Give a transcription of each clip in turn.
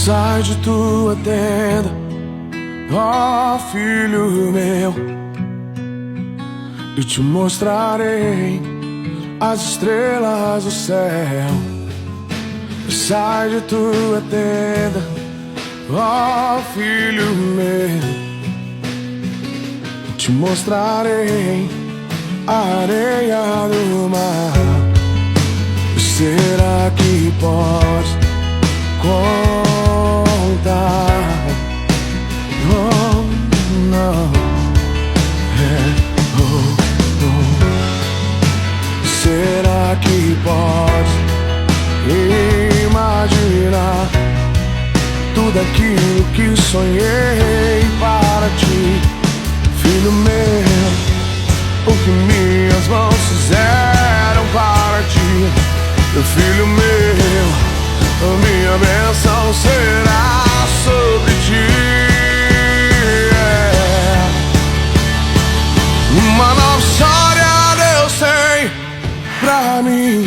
Sai de tua tenda, ó filho meu, e te mostrarei as estrelas do céu. Sai de tua tenda, ó filho meu, e te mostrarei a areia do mar. Será que podes contar? Oh, não. Será que podes imaginar tudo aquilo que sonhei para ti, filho meu? O que minhas mãos fizeram para ti, meu filho meu, a minha bênção será sobre ti. Uma nova história Deus tem pra mim,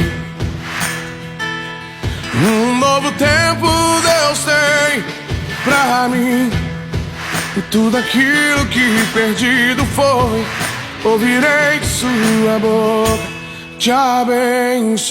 um novo tempo Deus tem pra mim. E tudo aquilo que perdido foi, ouvirei de sua boca, te abençoarei.